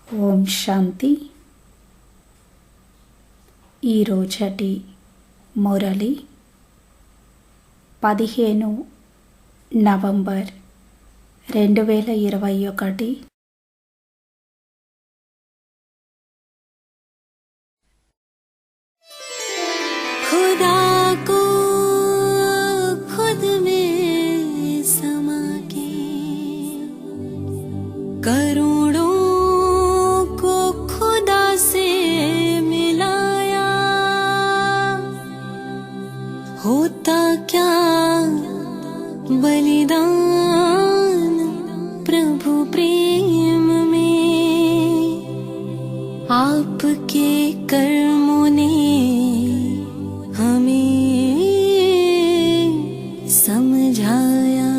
ఓం శాంతి. ఈరోజటి Murali 15 November 2021. खुदा को खुद में समा के करोड़ों को खुदा से मिलाया, होता क्या बलिदान प्रभु प्रेम में, आपके कर्मों ने हमें समझाया।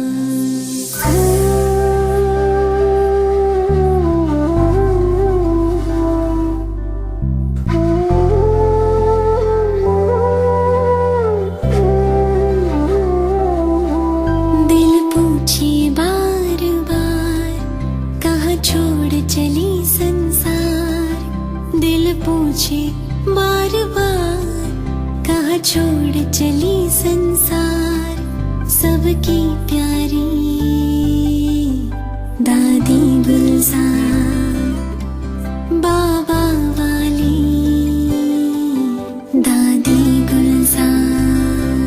दिल पूछी बार बार, कहाँ छोड़ चली संसार। दिल पूछी बार बार, कहाँ छोड़ चली संसार। सबकी प्यारी दादी गुलजार, बाबा वाली दादी गुलजार,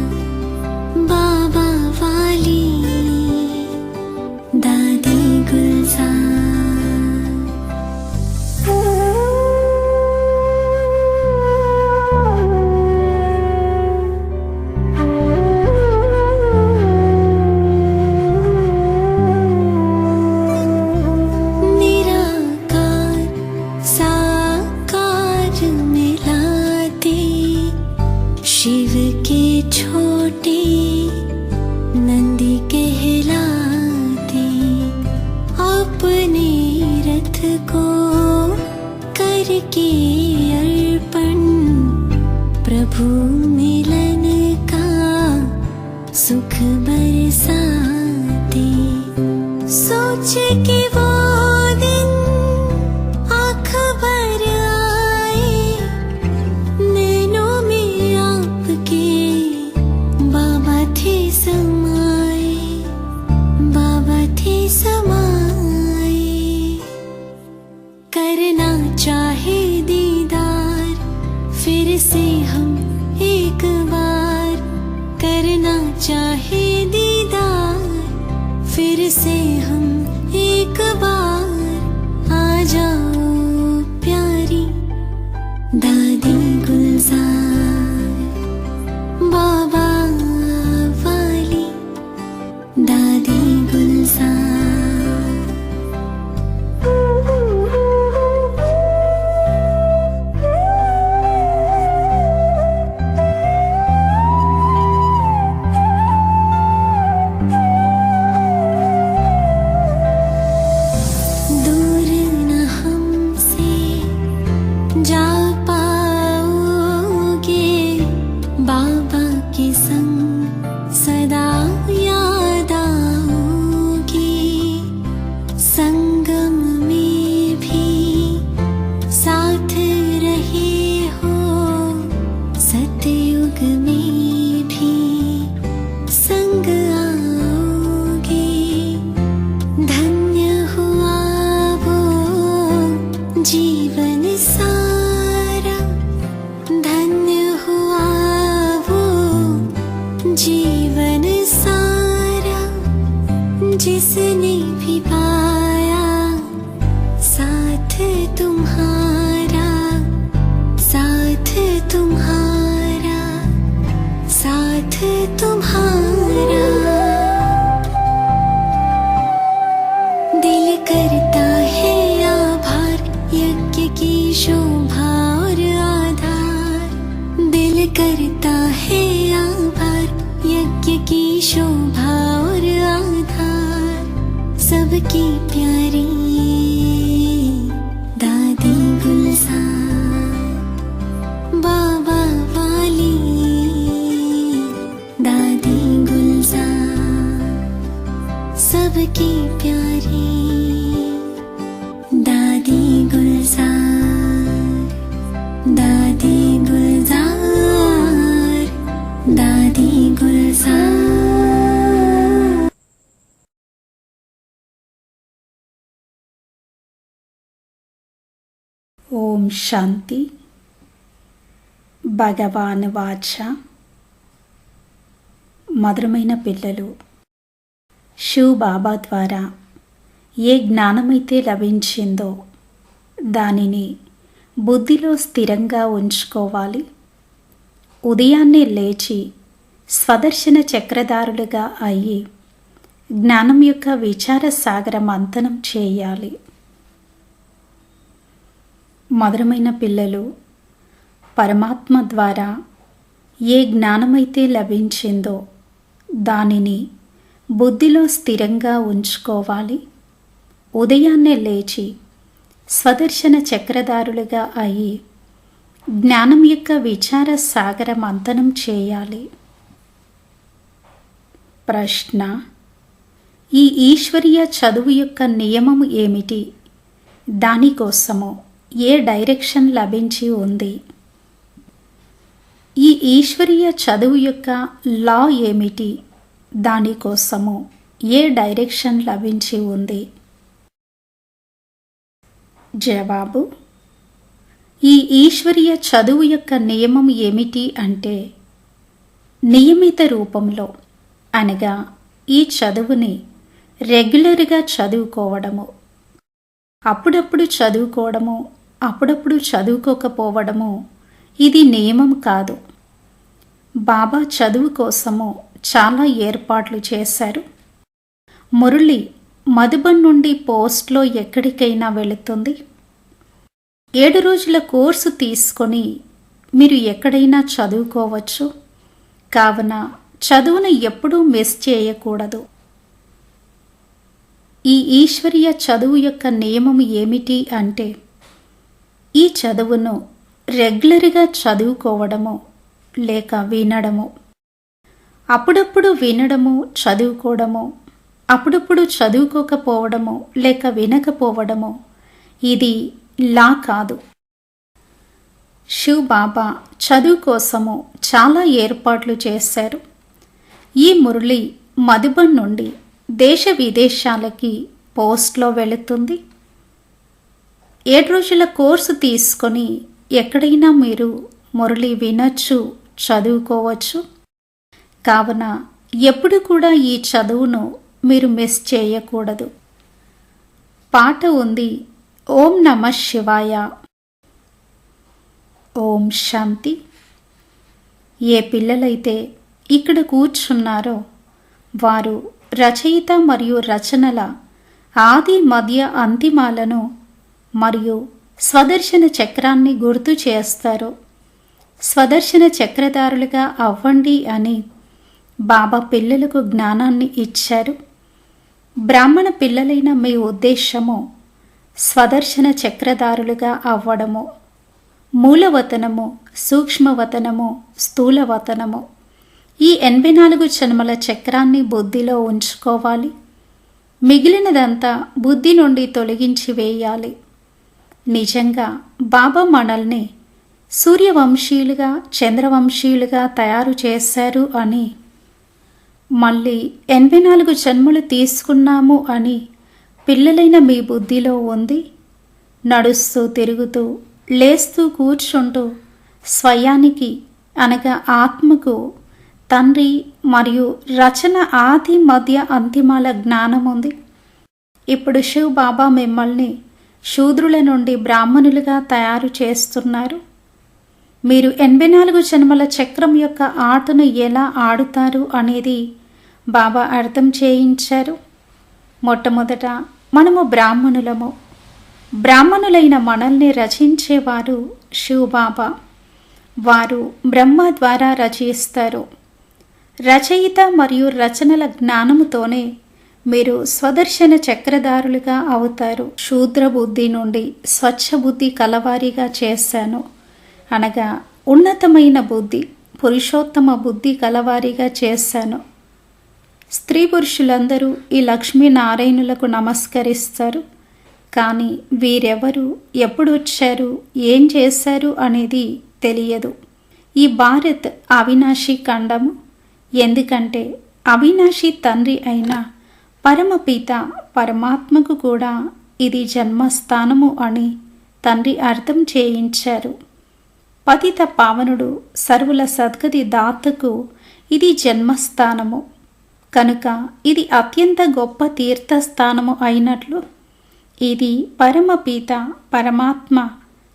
बाबा वाली दादी गुलजार। शिव के छोटे नंदी कहलाते, अपने रथ को करके अर्पण, प्रभु मिलन का सुख बरसाते। सोच के वो दिन आँख भर आए, नैनों में आपके बाबा थे समाए, बाबा थे समाए। करना चाहे दीदार फिर से हम एक बार, करना चाहे दीदार फिर से हम एक बार। आ जाओ प्यारी दादी गुलजार, बाबा वाली दादी गुलजार। दूर न हमसे जा पाओगे, बाबा के संग सदा याद आओगी। संगम में भी साथ रहे हो, सतयुग में भी संग आओगे। धन्य हुआ वो जीवन सारा, धन्य हुआ वो जीवन सारा, जिसने भी पाया साथ तुम्हारा, साथ तुम्हारा, साथ तुम्हारा। दिल करता है आभार, यज्ञ की शोभा और आधार। दिल करता है आभार, यज्ञ की शोभा और आधार। सबकी प्यारी दादी गुलजार, बाबा वाली दादी गुलजार। सबकी प्यारी दादी गुलजार दादी गुलजार दादी गुलजार। ఓం శాంతి. భగవాన్ వాచ. మధురమైన పిల్లలు, శివ్ బాబా ద్వారా ఏ జ్ఞానమైతే లభించిందో దానిని బుద్ధిలో స్థిరంగా ఉంచుకోవాలి. ఉదయాన్నే లేచి స్వదర్శన చక్రధారులుగా అయ్యి జ్ఞానం యొక్క విచార సాగర మంథనం చేయాలి. మధురమైన పిల్లలు, పరమాత్మ ద్వారా ఏ జ్ఞానమైతే లభించిందో దానిని బుద్ధిలో స్థిరంగా ఉంచుకోవాలి. ఉదయాన్నే లేచి స్వదర్శన చక్రధారులుగా అయి జ్ఞానం యొక్క విచార సాగర మంథనం చేయాలి. ప్రశ్న: ఈ ఈశ్వరీయ చదువు యొక్క నియమం ఏమిటి? దానికోసము ఏ డైరెక్షన్ లభించి ఉంది? ఈ ఈశ్వరీయ చదువు యొక్క లా ఏమిటి? దానికోసము ఏ డైరెక్షన్ లభించి ఉంది? జవాబు: ఈ ఈశ్వరీయ చదువు యొక్క నియమం ఏమిటి అంటే, నియమిత రూపంలో అనగా ఈ చదువుని రెగ్యులర్గా చదువుకోవడము. అప్పుడప్పుడు చదువుకోవడము, అప్పుడప్పుడు చదువుకోకపోవడము ఇది నియమం కాదు. బాబా చదువు కోసము చాలా ఏర్పాట్లు చేశారు. మురళి మధుబన్ నుండి పోస్ట్లో ఎక్కడికైనా వెళుతుంది. 7 రోజుల కోర్సు తీసుకొని మీరు ఎక్కడైనా చదువుకోవచ్చు. కావున చదువును ఎప్పుడూ మిస్ చేయకూడదు. ఈ ఈశ్వరీయ చదువు యొక్క నియమం ఏమిటి అంటే, ఈ చదువును రెగ్యులర్గా చదువుకోవడము లేక వినడము. అప్పుడప్పుడు వినడము, చదువుకోవడము, అప్పుడప్పుడు చదువుకోకపోవడము లేక వినకపోవడము ఇది లా కాదు. శివ్ బాబా చదువు కోసము చాలా ఏర్పాట్లు చేశారు. ఈ మురళి మధుబన్ నుండి దేశ విదేశాలకి పోస్ట్లో వెళుతుంది. 7 రోజుల కోర్సు తీసుకొని ఎక్కడైనా మీరు మురళి వినొచ్చు, చదువుకోవచ్చు. కావున ఎప్పుడు కూడా ఈ చదువును మీరు మిస్ చేయకూడదు. పాట ఉంది: ఓం నమః శివాయ. ఓం శాంతి. ఏ పిల్లలైతే ఇక్కడ కూర్చున్నారో వారు రచయిత మరియు రచనల ఆది మధ్య అంతిమాలను మరియు స్వదర్శన చక్రాన్ని గుర్తు చేస్తారు. స్వదర్శన చక్రధారులుగా అవ్వండి అని బాబా పిల్లలకు జ్ఞానాన్ని ఇచ్చారు. బ్రాహ్మణ పిల్లలైన మీ ఉద్దేశము స్వదర్శన చక్రధారులుగా అవ్వడము. మూలవతనము, సూక్ష్మవతనము, స్థూలవతనము, ఈ 84 జన్మల చక్రాన్ని బుద్ధిలో ఉంచుకోవాలి. మిగిలినదంతా బుద్ధి నుండి తొలగించి వేయాలి. నిజంగా బాబా మనల్ని సూర్యవంశీయులుగా, చంద్రవంశీయులుగా తయారు చేశారు అని, మళ్ళీ 84 జన్మలు తీసుకున్నాము అని పిల్లలైన మీ బుద్ధిలో ఉంది. నడుస్తూ, తిరుగుతూ, లేస్తూ, కూర్చుంటూ స్వయానికి అనగా ఆత్మకు తండ్రి మరియు రచన ఆది మధ్య అంతిమాల జ్ఞానం ఉంది. ఇప్పుడు శివ్ బాబా మిమ్మల్ని శూద్రుల నుండి బ్రాహ్మణులుగా తయారు చేస్తున్నారు. మీరు 84 జన్మల చక్రం యొక్క ఆటను ఎలా ఆడుతారు అనేది బాబా అర్థం చేయించారు. మొట్టమొదట మనము బ్రాహ్మణులము. బ్రాహ్మణులైన మనల్ని రచించేవారు శివ్ బాబా. వారు బ్రహ్మ ద్వారా రచయిస్తారు. రచయిత మరియు రచనల జ్ఞానముతోనే మీరు స్వదర్శన చక్రధారులుగా అవుతారు. శూద్ర బుద్ధి నుండి స్వచ్ఛ బుద్ధి కలవారిగా చేశాను అనగా ఉన్నతమైన బుద్ధి, పురుషోత్తమ బుద్ధి కలవారిగా చేశాను. స్త్రీ పురుషులందరూ ఈ లక్ష్మీనారాయణులకు నమస్కరిస్తారు. కానీ వీరెవరు, ఎప్పుడు వచ్చారు, ఏం చేశారు అనేది తెలియదు. ఈ భారత్ అవినాశి ఖండము. ఎందుకంటే అవినాశి తండ్రి అయిన పరమపిత పరమాత్మకు కూడా ఇది జన్మస్థానము అని తండ్రి అర్థం చేయించారు. పతిత పావనుడు సర్వుల సద్గతి దాతకు ఇది జన్మస్థానము కనుక ఇది అత్యంత గొప్ప తీర్థస్థానము అయినట్లు ఇది పరమపిత పరమాత్మ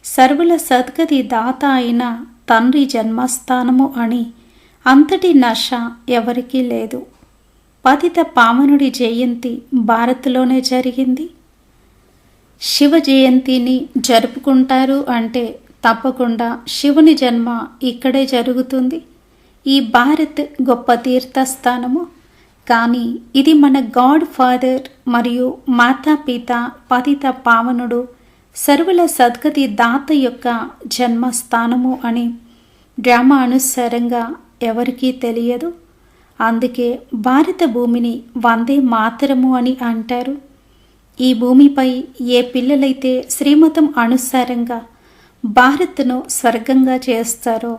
సర్వుల సద్గతి దాత అయిన తండ్రి జన్మస్థానము అని అంతటి నశ ఎవరికీ లేదు. పతిత పావనుడి జయంతి భారత్లోనే జరిగింది. శివ జయంతిని జరుపుకుంటారు అంటే తప్పకుండా శివుని జన్మ ఇక్కడే జరుగుతుంది. ఈ భారత్ గొప్ప తీర్థస్థానము. కానీ ఇది మన గాడ్ ఫాదర్ మరియు మాతాపిత పతిత పావనుడు సర్వుల సద్గతి దాత యొక్క జన్మస్థానము అని డ్రామా అనుసారంగా ఎవరికీ తెలియదు. అందుకే భారత భూమిని వందే మాతరము అని అంటారు. ఈ భూమిపై ఏ పిల్లలైతే శ్రీమతం అనుసారంగా భారత్ను స్వర్గంగా చేస్తారో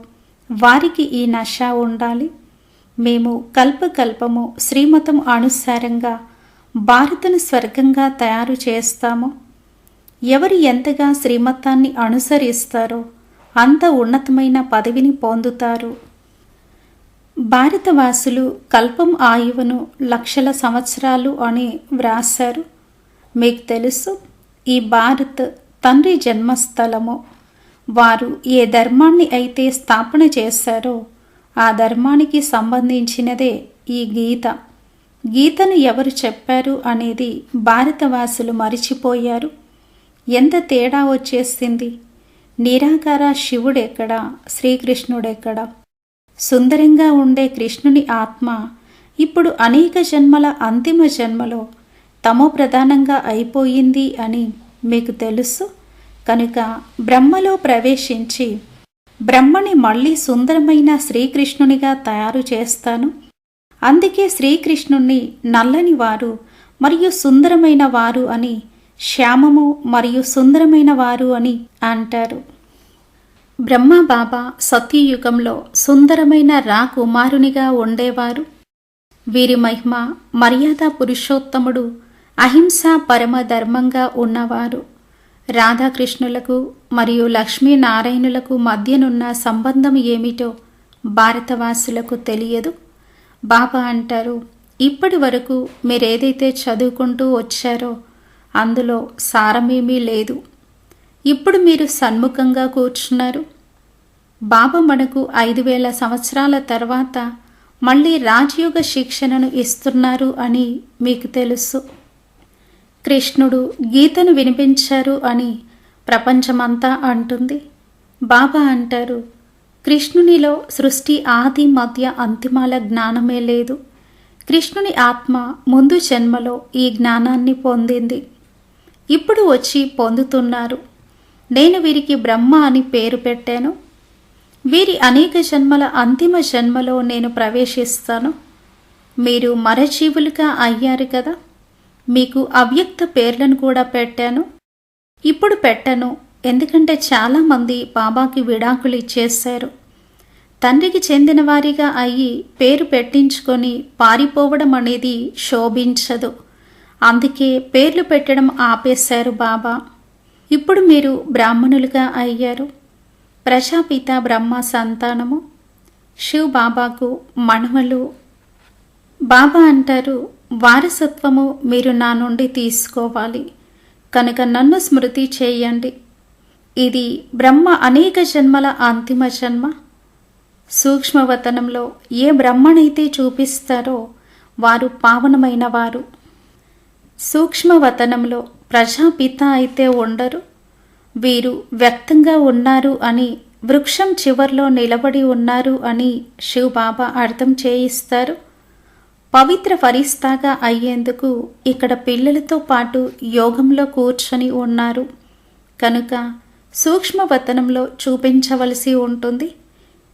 వారికి ఈ నశ ఉండాలి. మేము కల్పకల్పము శ్రీమతం అనుసారంగా భారత్ను స్వర్గంగా తయారు చేస్తాము. ఎవరు ఎంతగా శ్రీమతాన్ని అనుసరిస్తారో అంత ఉన్నతమైన పదవిని పొందుతారు. భారతవాసులు కల్పం ఆయువును లక్షల సంవత్సరాలు అని వ్రాశారు. మీకు తెలుసు, ఈ భారత్ తండ్రి జన్మస్థలము. వారు ఏ ధర్మాన్ని అయితే స్థాపన చేశారో ఆ ధర్మానికి సంబంధించినదే ఈ గీత. గీతను ఎవరు చెప్పారు అనేది భారతవాసులు మరిచిపోయారు. ఎంత తేడా వచ్చేసింది. నిరాకార శివుడెక్కడా, శ్రీకృష్ణుడెక్కడా? సుందరంగా ఉండే కృష్ణుని ఆత్మ ఇప్పుడు అనేక జన్మల అంతిమ జన్మలో తమో ప్రధానంగా అయిపోయింది అని మీకు తెలుసు. కనుక బ్రహ్మలో ప్రవేశించి బ్రహ్మని మళ్ళీ సుందరమైన శ్రీకృష్ణునిగా తయారు చేస్తాను. అందుకే శ్రీకృష్ణుణ్ణి నల్లని వారు మరియు సుందరమైన వారు అని, శ్యామము మరియు సుందరమైన వారు అని అంటారు. బ్రహ్మ బాబా సత్యయుగంలో సుందరమైన కుమారునిగా ఉండేవారు. వీరి మహిమ మర్యాద పురుషోత్తముడు అహింస పరమ ధర్మంగా ఉన్నవారు. రాధాకృష్ణులకు మరియు లక్ష్మీనారాయణులకు మధ్యనున్న సంబంధం ఏమిటో భారతవాసులకు తెలియదు. బాబా అంటారు, ఇప్పటి వరకు మీరేదైతే చదువుకుంటూ వచ్చారో అందులో సారమేమీ లేదు. ఇప్పుడు మీరు సన్ముఖంగా కూర్చున్నారు. బాబా మనకు 5000 సంవత్సరాల తర్వాత మళ్ళీ రాజయోగ శిక్షణను ఇస్తున్నారు అని మీకు తెలుసు. కృష్ణుడు గీతను వినిపించారు అని ప్రపంచమంతా అంటుంది. బాబా అంటారు, కృష్ణునిలో సృష్టి ఆది మధ్య అంతిమాల జ్ఞానమే లేదు. కృష్ణుని ఆత్మ ముందు జన్మలో ఈ జ్ఞానాన్ని పొందింది. ఇప్పుడు వచ్చి పొందుతున్నారు. నేను వీరికి బ్రహ్మ అని పేరు పెట్టాను. వీరి అనేక జన్మల అంతిమ జన్మలో నేను ప్రవేశిస్తాను. మీరు మరజీవులుగా అయ్యారు కదా. మీకు అవ్యక్త పేర్లను కూడా పెట్టాను. ఇప్పుడు పెట్టను, ఎందుకంటే చాలామంది బాబాకి విడాకులు ఇచ్చేశారు. తండ్రికి చెందిన వారిగా అయ్యి పేరు పెట్టించుకొని పారిపోవడం అనేది శోభించదు. అందుకే పేర్లు పెట్టడం ఆపేశారు బాబా. ఇప్పుడు మీరు బ్రాహ్మణులుగా అయ్యారు. ప్రజాపిత బ్రహ్మ సంతానము. శివ్ బాబాకు మనవలు. బాబా అంటారు, వారసత్వము మీరు నా నుండి తీసుకోవాలి కనుక నన్ను స్మృతి చేయండి. ఇది బ్రహ్మ అనేక జన్మల అంతిమ జన్మ. సూక్ష్మవతనంలో ఏ బ్రహ్మనైతే చూపిస్తారో వారు పావనమైన వారు. సూక్ష్మవతనంలో ప్రజాపిత అయితే ఉండరు. వీరు వ్యక్తంగా ఉన్నారు అని, వృక్షం చివర్లో నిలబడి ఉన్నారు అని శివ్ బాబా అర్థం చేయిస్తారు. పవిత్ర ఫరిస్తాగా అయ్యేందుకు ఇక్కడ పిల్లలతో పాటు యోగంలో కూర్చొని ఉన్నారు కనుక సూక్ష్మవతనంలో చూపించవలసి ఉంటుంది.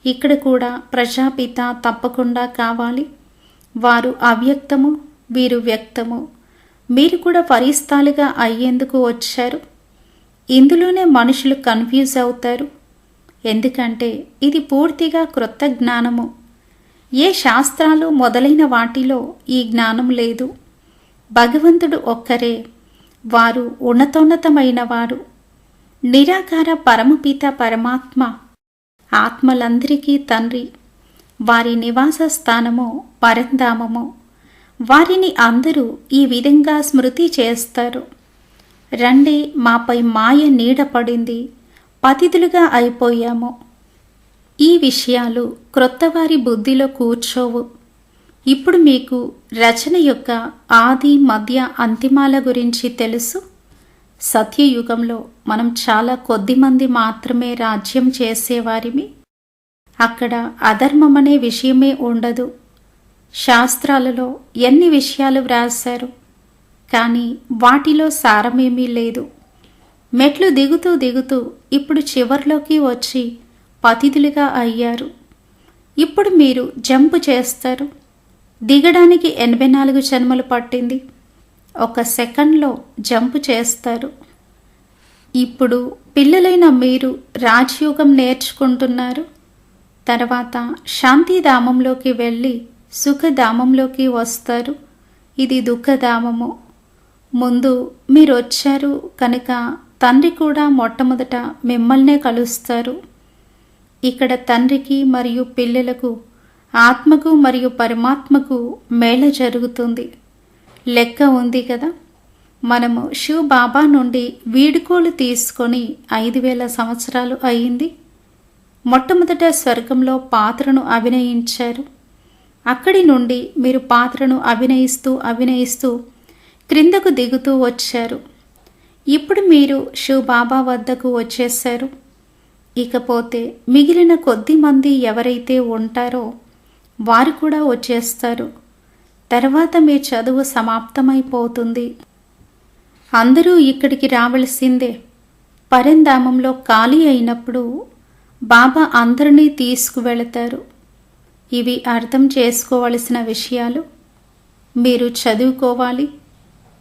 ఇక్కడ కూడా ప్రజాపిత తప్పకుండా కావాలి. వారు అవ్యక్తము, వీరు వ్యక్తము. మీరు కూడా ఫరిస్తాలుగా అయ్యేందుకు వచ్చారు. ఇందులోనే మనుషులు కన్ఫ్యూజ్ అవుతారు. ఎందుకంటే ఇది పూర్తిగా క్రొత్త జ్ఞానము. ఏ శాస్త్రాలు మొదలైన వాటిలో ఈ జ్ఞానం లేదు. భగవంతుడు ఒక్కరే. వారు ఉన్నతోన్నతమైన వారు. నిరాకార పరమపిత పరమాత్మ, ఆత్మలందరికీ తండ్రి. వారి నివాస స్థానము పరంధామము. వారిని అందరూ ఈ విధంగా స్మృతి చేస్తారు. రండి, మాపై మాయ నీడ పడింది, పతితులుగా అయిపోయాము. ఈ విషయాలు క్రొత్తవారి బుద్ధిలో కూర్చోవు. ఇప్పుడు మీకు రచన యొక్క ఆది మధ్య అంతిమాల గురించి తెలుసు. సత్యయుగంలో మనం చాలా కొద్ది మంది మాత్రమే రాజ్యం చేసేవారిమి. అక్కడ అధర్మమనే విషయమే ఉండదు. శాస్త్రాలలో ఎన్ని విషయాలు వ్రాశారు, కానీ వాటిలో సారమేమీ లేదు. మెట్లు దిగుతూ దిగుతూ ఇప్పుడు చివర్లోకి వచ్చి పతితులుగా అయ్యారు. ఇప్పుడు మీరు జంపు చేస్తారు. దిగడానికి 84 జన్మలు పట్టింది. 1 సెకండ్లో జంపు చేస్తారు. ఇప్పుడు పిల్లలైన మీరు రాజయోగం నేర్చుకుంటున్నారు. తర్వాత శాంతిధామంలోకి వెళ్ళి సుఖధామంలోకి వస్తారు. ఇది దుఃఖధామము. ముందు మీరు వచ్చారు కనుక తండ్రి కూడా మొట్టమొదట మిమ్మల్నే కలుస్తారు. ఇక్కడ తండ్రికి మరియు పిల్లలకు, ఆత్మకు మరియు పరమాత్మకు మేళ జరుగుతుంది. లెక్క ఉంది కదా. మనము శివ్ బాబా నుండి వీడుకోలు తీసుకొని 5000 సంవత్సరాలు అయింది. మొట్టమొదట స్వర్గంలో పాత్రను అభినయించారు. అక్కడి నుండి మీరు పాత్రను అభినయిస్తూ క్రిందకు దిగుతూ వచ్చారు. ఇప్పుడు మీరు శివ్ బాబా వద్దకు వచ్చేశారు. ఇకపోతే మిగిలిన కొద్ది మంది ఎవరైతే ఉంటారో వారు కూడా వచ్చేస్తారు. తర్వాత మీ చదువు సమాప్తమైపోతుంది. అందరూ ఇక్కడికి రావలసిందే. పరంధామంలో ఖాళీ అయినప్పుడు బాబా అందరినీ తీసుకువెళతారు. ఇవి అర్థం చేసుకోవలసిన విషయాలు. మీరు చదువుకోవాలి.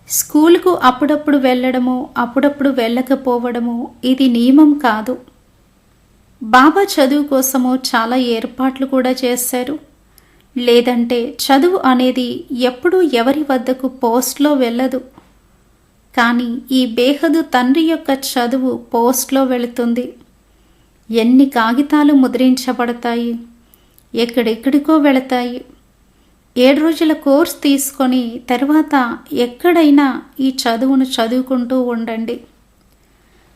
స్కూలుకు అప్పుడప్పుడు వెళ్ళడము, అప్పుడప్పుడు వెళ్ళకపోవడము ఇది నియమం కాదు. బాబా చదువు కోసము చాలా ఏర్పాట్లు కూడా చేశారు. లేదంటే చదువు అనేది ఎప్పుడూ ఎవరి వద్దకు పోస్ట్లో వెళ్ళదు. కానీ ఈ బేహదు తండ్రి యొక్క చదువు పోస్ట్లో వెళుతుంది. ఎన్ని కాగితాలు ముద్రించబడతాయి, ఎక్కడెక్కడికో వెళతాయి. 7 రోజుల కోర్స్ తీసుకొని తర్వాత ఎక్కడైనా ఈ చదువును చదువుకుంటూ ఉండండి.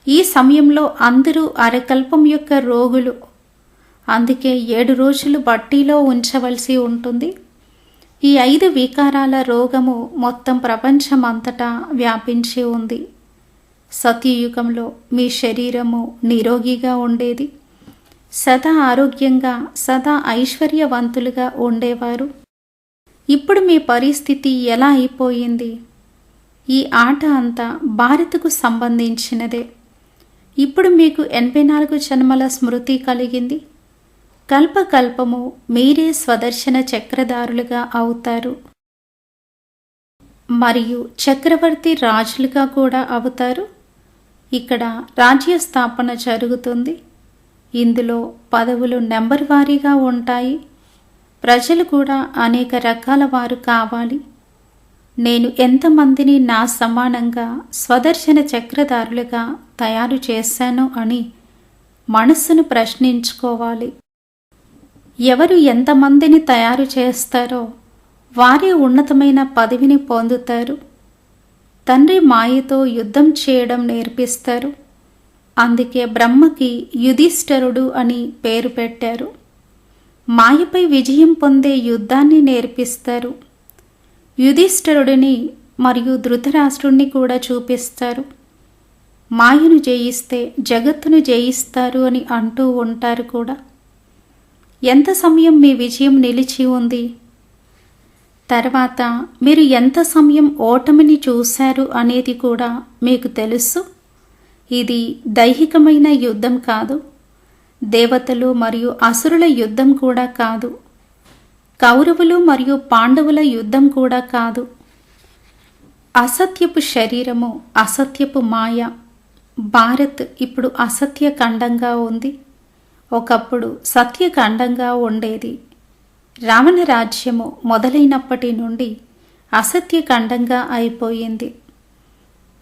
ఈ సమయంలో అందరూ అరకల్పం యొక్క రోగులు. అందుకే 7 రోజులు బట్టీలో ఉంచవలసి ఉంటుంది. ఈ 5 వికారాల రోగము మొత్తం ప్రపంచమంతటా వ్యాపించి ఉంది. సత్యయుగంలో మీ శరీరము నిరోగిగా ఉండేది. సదా ఆరోగ్యంగా, సదా ఐశ్వర్యవంతులుగా ఉండేవారు. ఇప్పుడు మీ పరిస్థితి ఎలా అయిపోయింది? ఈ ఆట అంతా భారత్కు సంబంధించినదే. ఇప్పుడు మీకు 84 జన్మల స్మృతి కలిగింది. కల్పకల్పము మీరే స్వదర్శన చక్రధారులుగా అవుతారు. మరియు చక్రవర్తి రాజులుగా కూడా అవుతారు. ఇక్కడ రాజ్యస్థాపన జరుగుతుంది. ఇందులో పదవులు నెంబర్ వారీగా ఉంటాయి. ప్రజలు కూడా అనేక రకాల వారు కావాలి. నేను ఎంతమందిని నా సమానంగా స్వదర్శన చక్రధారులుగా తయారు చేశాను అని మనస్సును ప్రశ్నించుకోవాలి. ఎవరు ఎంతమందిని తయారు చేస్తారో వారే ఉన్నతమైన పదవిని పొందుతారు. తండ్రి మాయతో యుద్ధం చేయడం నేర్పిస్తారు. అందుకే బ్రహ్మకి యుధిష్ఠరుడు అని పేరు పెట్టారు. మాయపై విజయం పొందే యుద్ధాన్ని నేర్పిస్తారు. యుధిష్ఠరుడిని మరియు ధృతరాష్ట్రుణ్ణి కూడా చూపిస్తారు. మాయను జయిస్తే జగత్తును జయిస్తారు అని అంటూ ఉంటారు కూడా. ఎంత సమయం మీ విజయం నిలిచి ఉంది? తర్వాత మీరు ఎంత సమయం ఓటమిని చూశారు అనేది కూడా మీకు తెలుసు. ఇది దైహికమైన యుద్ధం కాదు. దేవతలు మరియు అసురుల యుద్ధం కూడా కాదు. కౌరవులు మరియు పాండవుల యుద్ధం కూడా కాదు. అసత్యపు శరీరము, అసత్యపు మాయ. భారత్ ఇప్పుడు అసత్య ఖండంగా ఉంది. ఒకప్పుడు సత్యఖండంగా ఉండేది. రావణ రాజ్యము మొదలైనప్పటి నుండి అసత్యఖండంగా అయిపోయింది.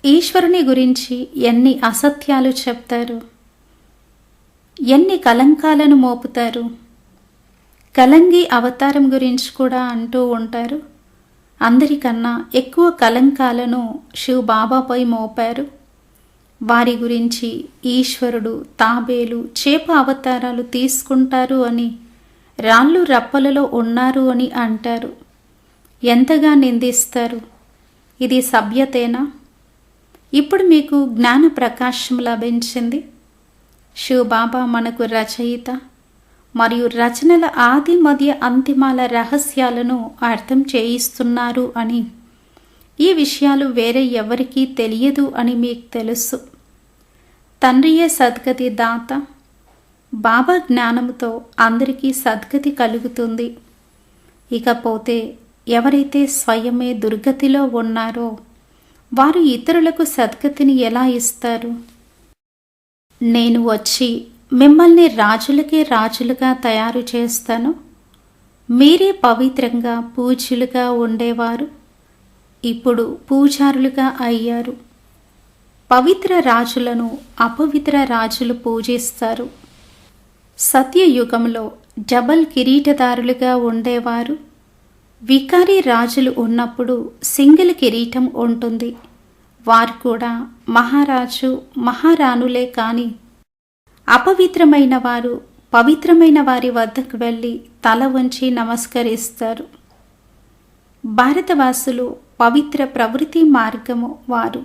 ఈశ్వరుని గురించి ఎన్ని అసత్యాలు చెప్తారు, ఎన్ని కలంకాలను మోపుతారు. కలంగి అవతారం గురించి కూడా అంటూ ఉంటారు. అందరికన్నా ఎక్కువ కలంకాలను శివ్ బాబాపై మోపారు. వారి గురించి ఈశ్వరుడు తాబేలు, చేప అవతారాలు తీసుకుంటారు అని, రాళ్ళు రప్పలలో ఉన్నారు అని అంటారు. ఎంతగా నిందిస్తారు. ఇది సభ్యతేనా? ఇప్పుడు మీకు జ్ఞాన ప్రకాశం లభించింది. శివ్ బాబా మనకు రచయిత మరియు రచనల ఆది మధ్య అంతిమాల రహస్యాలను అర్థం చేయిస్తున్నారు అని, ఈ విషయాలు వేరే ఎవరికీ తెలియదు అని మీకు తెలుసు. తండ్రియే సద్గతి దాత. బాబా జ్ఞానముతో అందరికీ సద్గతి కలుగుతుంది. ఇకపోతే ఎవరైతే స్వయమే దుర్గతిలో ఉన్నారో వారు ఇతరులకు సద్గతిని ఎలా ఇస్తారు? నేను వచ్చి మిమ్మల్ని రాజులకే రాజులుగా తయారు చేస్తాను. మీరే పవిత్రంగా పూజ్యులుగా ఉండేవారు. ఇప్పుడు పూజారులుగా అయ్యారు. పవిత్ర రాజులను అపవిత్ర రాజులు పూజిస్తారు. సత్యయుగంలో జబల్ కిరీటదారులుగా ఉండేవారు. వికారీ రాజులు ఉన్నప్పుడు సింగిల్ కిరీటం ఉంటుంది. వారు కూడా మహారాజు మహారాణులే. కానీ అపవిత్రమైన వారు పవిత్రమైన వారి వద్దకు వెళ్ళి తల వంచి నమస్కరిస్తారు. భారతవాసులు పవిత్ర ప్రవృత్తి మార్గము వారు.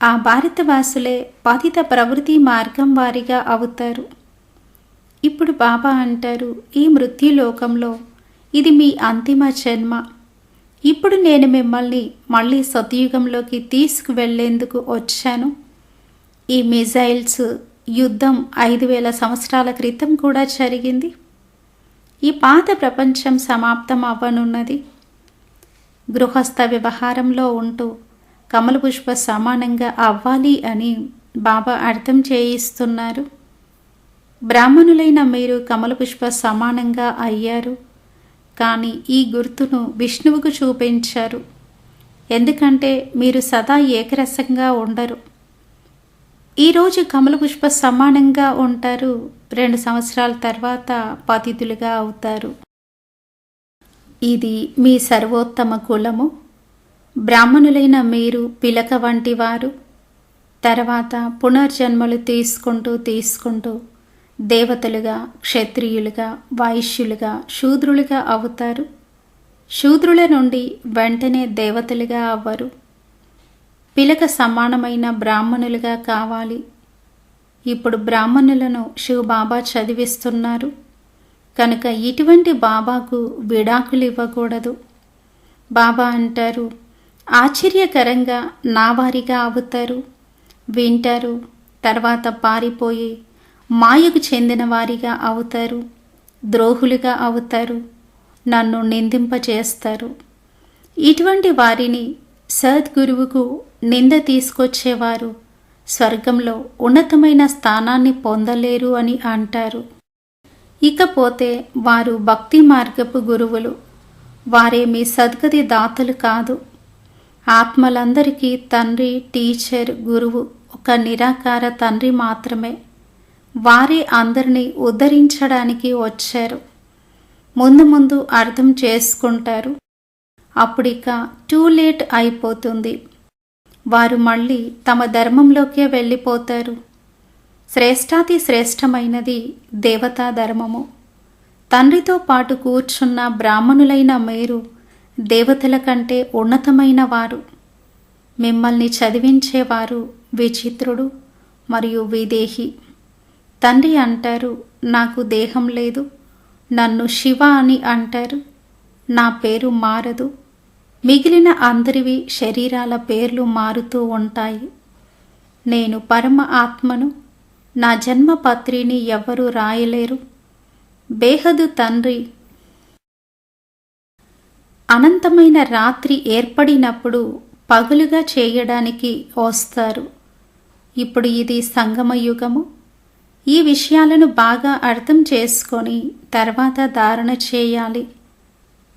ఆ భారతవాసులే పతిత ప్రవృత్తి మార్గం వారిగా అవుతారు. ఇప్పుడు బాబా అంటారు, ఈ మృత్యులోకంలో ఇది మీ అంతిమ జన్మ. ఇప్పుడు నేను మిమ్మల్ని మళ్ళీ సతయుగంలోకి తీసుకువెళ్లేందుకు వచ్చాను. ఈ మిజైల్స్ యుద్ధం 5000 సంవత్సరాల క్రితం కూడా జరిగింది. ఈ పాత ప్రపంచం సమాప్తం అవ్వనున్నది. గృహస్థ వ్యవహారంలో ఉంటూ కమల పుష్ప సమానంగా అవ్వాలి అని బాబా అర్థం చేయిస్తున్నారు. బ్రాహ్మణులైన మీరు కమల పుష్ప సమానంగా అయ్యారు. కానీ ఈ గుర్తును విష్ణువుకు చూపించారు. ఎందుకంటే మీరు సదా ఏకరసంగా ఉండరు. ఈరోజు కమల పుష్ప సమానంగా ఉంటారు. 2 సంవత్సరాల తర్వాత పతితులుగా అవుతారు. ఇది మీ సర్వోత్తమ కులము. బ్రాహ్మణులైన మీరు పిలక వంటి వారు. తర్వాత పునర్జన్మలు తీసుకుంటూ దేవతలుగా, క్షత్రియులుగా, వైశ్యులుగా, శూద్రులుగా అవుతారు. శూద్రుల నుండి వెంటనే దేవతలుగా అవ్వరు. పిలక సమానమైన బ్రాహ్మణులుగా కావాలి. ఇప్పుడు బ్రాహ్మణులను శివ్ బాబా చదివిస్తున్నారు. కనుక ఇటువంటి బాబాకు విడాకులు ఇవ్వకూడదు. బాబా అంటారు, ఆశ్చర్యకరంగా నా వారిగా అవుతారు. వింటారు. తర్వాత పారిపోయి మాయకు చెందిన వారిగా అవుతారు. ద్రోహులుగా అవుతారు. నన్ను నిందింపచేస్తారు. ఇటువంటి వారిని సద్గురువుకు నింద తీసుకొచ్చేవారు స్వర్గంలో ఉన్నతమైన స్థానాన్ని పొందలేరు అని అంటారు. ఇకపోతే వారు భక్తి మార్గపు గురువులు. వారేమీ సద్గతి దాతలు కాదు. ఆత్మలందరికీ తండ్రి, టీచర్, గురువు ఒక నిరాకార తండ్రి మాత్రమే. వారే అందరినీ ఉద్ధరించడానికి వచ్చారు. ముందు అర్థం చేసుకుంటారు. అప్పుడిక టూ లేట్ అయిపోతుంది. వారు మళ్ళీ తమ ధర్మంలోకే వెళ్ళిపోతారు. శ్రేష్టాతి శ్రేష్టమైనది దేవతా ధర్మము. తండ్రితో పాటు కూర్చున్న బ్రాహ్మణులైన మీరు దేవతల కంటే ఉన్నతమైన వారు. మిమ్మల్ని చదివించేవారు విచిత్రుడు మరియు విదేహి. తండ్రి అంటారు, నాకు దేహం లేదు. నన్ను శివ అని అంటారు. నా పేరు మారదు. మిగిలిన అందరివి శరీరాల పేర్లు మారుతూ ఉంటాయి. నేను పరమ ఆత్మను. నా జన్మపత్రిని ఎవ్వరూ రాయలేరు. బేహదు తండ్రి. అనంతమైన రాత్రి ఏర్పడినప్పుడు పగులుగా చేయడానికి వస్తారు. ఇప్పుడు ఇది సంగమ యుగము. ఈ విషయాలను బాగా అర్థం చేసుకొని తర్వాత ధారణ చేయాలి,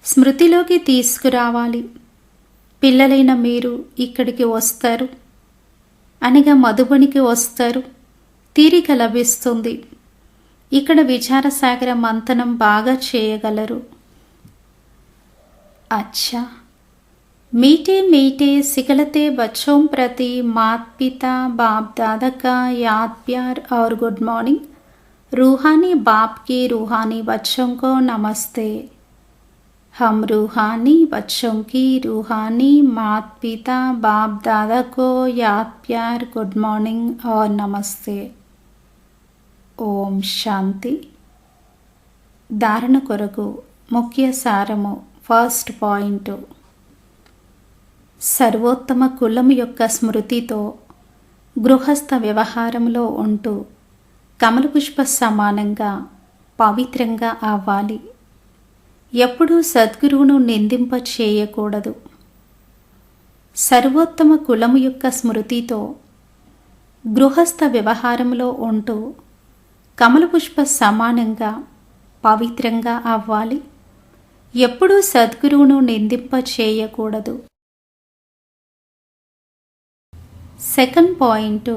స్మృతిలోకి తీసుకురావాలి. పిల్లలైన మీరు ఇక్కడికి వస్తారు, అనగా మధుబనికి వస్తారు. తీరిక లభిస్తుంది. ఇక్కడ విచారసాగర మంథనం బాగా చేయగలరు. अच्छा, मीठे मीठे सिखलते बच्चों प्रति माता पिता बाप दादा का याद प्यार और गुड मॉर्निंग. रूहानी बाप के रूहानी बच्चों को नमस्ते. हम रूहानी बच्चों की रूहानी माता पिता बाप दादा को याद प्यार गुड मॉर्निंग और नमस्ते. ओम शांति. धारण కొరకు ముఖ్య సారము. ఫస్ట్ పాయింట్, సర్వోత్తమ కులము యొక్క స్మృతితో గృహస్థ వ్యవహారంలో ఉంటూ కమలపుష్ప సమానంగా పవిత్రంగా అవ్వాలి. ఎప్పుడూ సద్గురువును నిందింప చేయకూడదు. సర్వోత్తమ కులము యొక్క స్మృతితో గృహస్థ వ్యవహారంలో ఉంటూ కమలపుష్ప సమానంగా పవిత్రంగా అవ్వాలి. ఎప్పుడూ సద్గురువును నిందింప చేయకూడదు. సెకండ్ పాయింట్,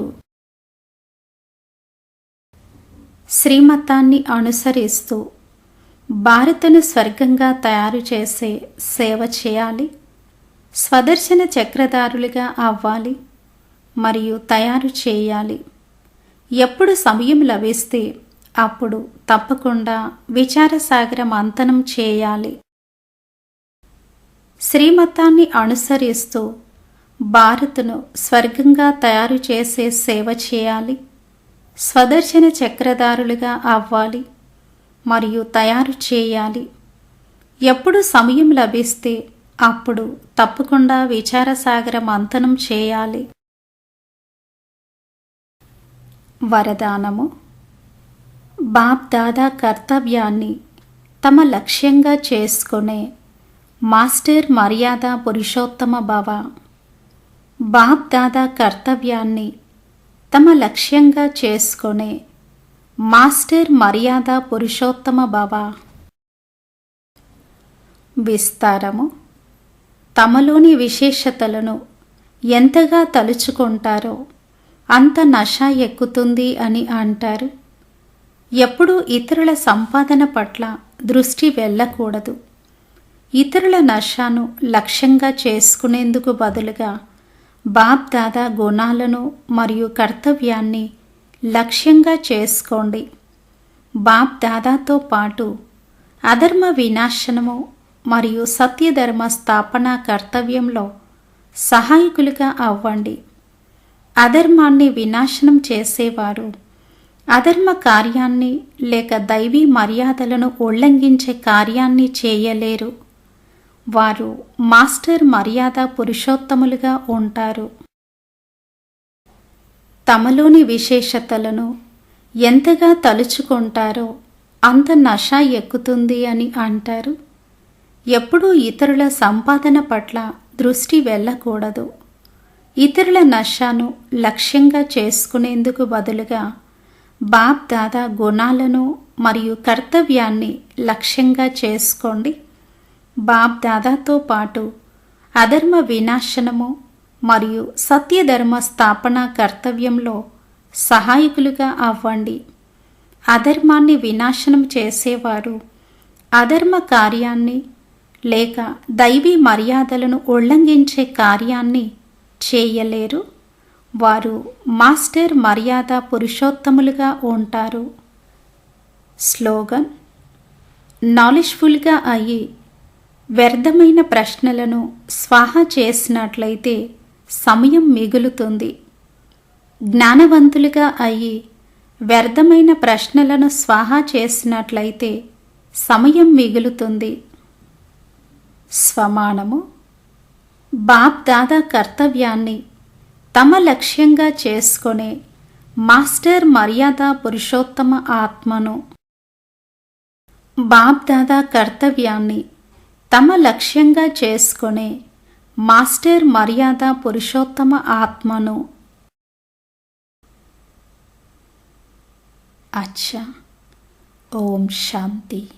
శ్రీమతాన్ని అనుసరిస్తూ భారత్ను స్వర్గంగా తయారు చేసే సేవ చేయాలి. స్వదర్శన చక్రధారులుగా అవ్వాలి మరియు తయారు చేయాలి. ఎప్పుడు సమయం లభిస్తే అప్పుడు తప్పకుండా విచారసాగర మంథనం చేయాలి. శ్రీమతాన్ని అనుసరిస్తూ భారత్ను స్వర్గంగా తయారు చేసే సేవ చేయాలి. స్వదర్శన చక్రధారులుగా అవ్వాలి మరియు తయారు చేయాలి. ఎప్పుడు సమయం లభిస్తే అప్పుడు తప్పకుండా విచారసాగర మంథనం చేయాలి. వరదానము. బాప్ దాదా కర్తవ్యాన్ని తమ లక్ష్యంగా చేసుకునే మాస్టర్ మర్యాద పురుషోత్తమ భవ. బాప్ దాదా కర్తవ్యాన్ని తమ లక్ష్యంగా చేసుకునే మాస్టర్ మర్యాద పురుషోత్తమ భవ. విస్తారము. తమలోని విశేషతలను ఎంతగా తలుచుకుంటారో అంత నష ఎక్కుతుంది అని అంటారు. ఎప్పుడూ ఇతరుల సంపాదన పట్ల దృష్టి వెళ్ళకూడదు. ఇతరుల నషాను లక్ష్యంగా చేసుకునేందుకు బదులుగా బాప్ దాదా గుణాలను మరియు కర్తవ్యాన్ని లక్ష్యంగా చేసుకోండి. బాప్ దాదాతో పాటు అధర్మ వినాశనము మరియు సత్యధర్మ స్థాపన కర్తవ్యంలో సహాయకులుగా అవ్వండి. అధర్మాన్ని వినాశనం చేసేవారు అధర్మ కార్యాన్ని లేక దైవీ మర్యాదలను ఉల్లంఘించే కార్యాన్ని చేయలేరు. వారు మాస్టర్ మర్యాద పురుషోత్తములుగా ఉంటారు. తమలోని విశేషతలను ఎంతగా తలుచుకుంటారో అంత నష ఎక్కుతుంది అని అంటారు. ఎప్పుడూ ఇతరుల సంపాదన పట్ల దృష్టి వెళ్ళకూడదు. ఇతరుల నషాను లక్ష్యంగా చేసుకునేందుకు బదులుగా బాప్ దాదా గుణాలను మరియు కర్తవ్యాన్ని లక్ష్యంగా చేసుకోండి. బాప్ దాదాతో పాటు అధర్మ వినాశనము మరియు సత్యధర్మ స్థాపన కర్తవ్యంలో సహాయకులుగా అవ్వండి. అధర్మాన్ని వినాశనం చేసేవారు అధర్మ కార్యాన్ని లేక దైవీ మర్యాదలను ఉల్లంఘించే కార్యాన్ని చేయలేరు. వారు మాస్టర్ మర్యాద పురుషోత్తములుగా ఉంటారు. స్లోగన్. నాలెడ్జ్ఫుల్గా అయ్యి వ్యర్థమైన ప్రశ్నలను స్వాహా చేసినట్లయితే సమయం మిగులుతుంది. జ్ఞానవంతులుగా అయ్యి వ్యర్థమైన ప్రశ్నలను స్వాహా చేసినట్లయితే సమయం మిగులుతుంది. స్వమానము. బాప్ దాదా కర్తవ్యాన్ని తమ లక్ష్యంగా చేసుకునే మాస్టర్ మర్యాద పురుషోత్తమ ఆత్మను. బాప్ దాదా కర్తవ్యాన్ని తమ లక్ష్యంగా చేసుకునే మాస్టర్ మర్యాద పురుషోత్తమ ఆత్మను. అచ్చా. ఓం శాంతి.